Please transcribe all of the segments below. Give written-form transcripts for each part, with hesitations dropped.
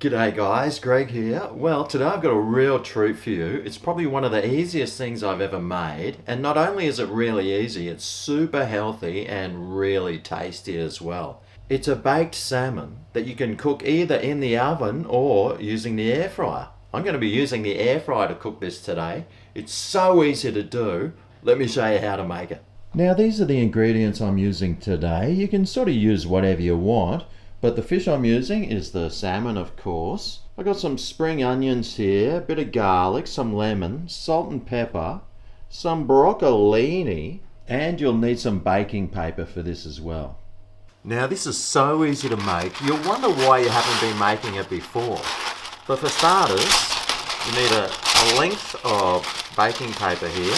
G'day guys, Greg here. Well, today I've got a real treat for you. It's probably one of the easiest things I've ever made. And not only is it really easy, it's super healthy and really tasty as well. It's a baked salmon that you can cook either in the oven or using the air fryer. I'm going to be using the air fryer to cook this today. It's so easy to do. Let me show you how to make it. Now these are the ingredients I'm using today. You can sort of use whatever you want. But the fish I'm using is the salmon, of course. I've got some spring onions here, a bit of garlic, some lemon, salt and pepper, some broccolini, and you'll need some baking paper for this as well. Now this is so easy to make, you'll wonder why you haven't been making it before. But for starters, you need a length of baking paper here.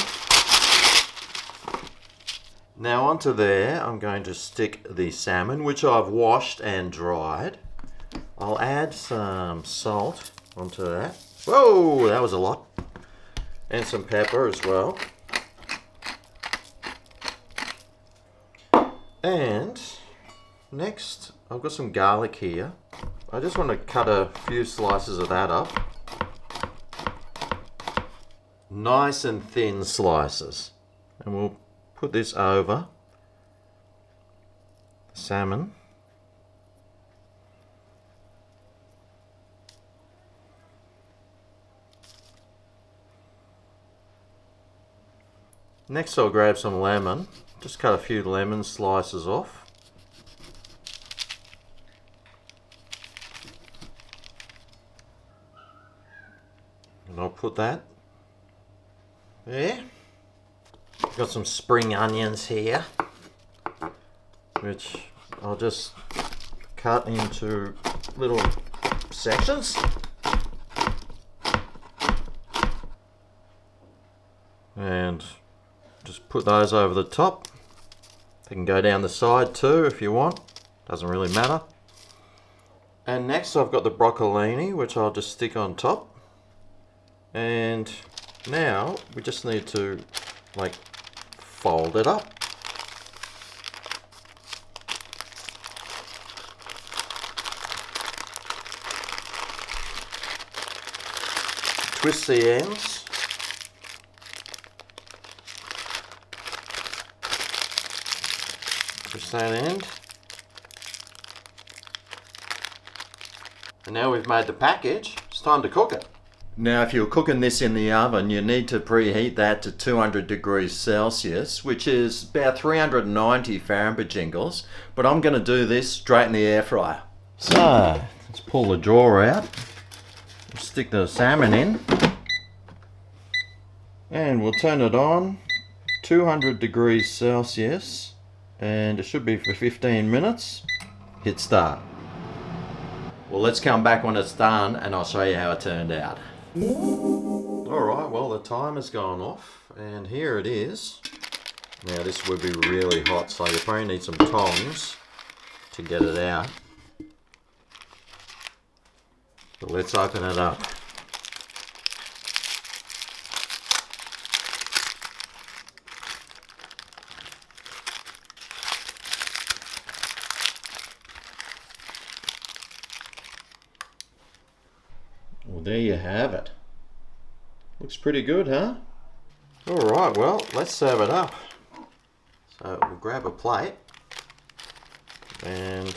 Now onto there, I'm going to stick the salmon, which I've washed and dried. I'll add some salt onto that. Whoa, that was a lot. And some pepper as well. And next, I've got some garlic here. I just want to cut a few slices of that up. Nice and thin slices. And we'll put this over the salmon. Next I'll grab some lemon. Just cut a few lemon slices off. And I'll put that there. Got some spring onions here, which I'll just cut into little sections. And just put those over the top. They can go down the side too if you want, doesn't really matter. And next I've got the broccolini, which I'll just stick on top. And now we just need to fold it up. Twist the ends. Twist that end. And now we've made the package, it's time to cook it. Now if you're cooking this in the oven, you need to preheat that to 200 degrees Celsius, which is about 390 Fahrenheit, but I'm going to do this straight in the air fryer. So, let's pull the drawer out, stick the salmon in, and we'll turn it on, 200 degrees Celsius, and it should be for 15 minutes. Hit start. Well, let's come back when it's done and I'll show you how it turned out. Alright, well the timer's gone off and here it is. Now this would be really hot, so you probably need some tongs to get it out. But let's open it up. Well, there you have it. Looks pretty good, huh? Alright, well, let's serve it up. So we'll grab a plate and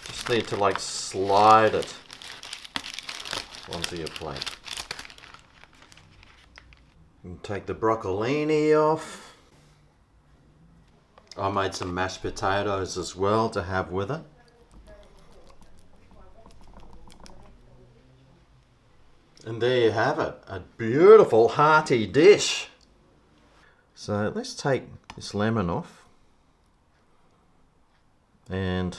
just need to slide it onto your plate. And take the broccolini off. I made some mashed potatoes as well to have with it. And there you have it, a beautiful hearty dish. So let's take this lemon off and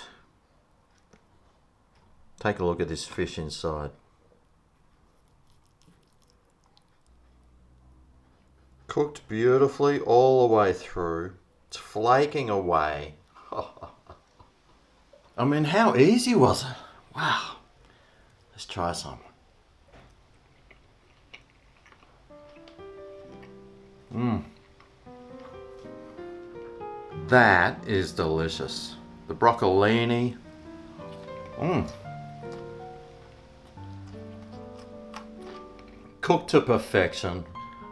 take a look at this fish inside. Cooked beautifully all the way through. It's flaking away. I mean, how easy was it? Wow. Let's try some. That is delicious. The broccolini, Cooked to perfection.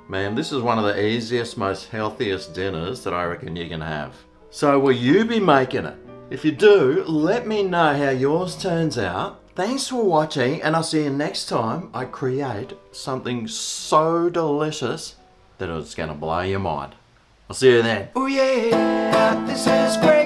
Man, this is one of the easiest, most healthiest dinners that I reckon you can have. So will you be making it? If you do, let me know how yours turns out. Thanks for watching, and I'll see you next time I create something so delicious that it's gonna blow your mind. I'll see you then. Oh yeah, this is great.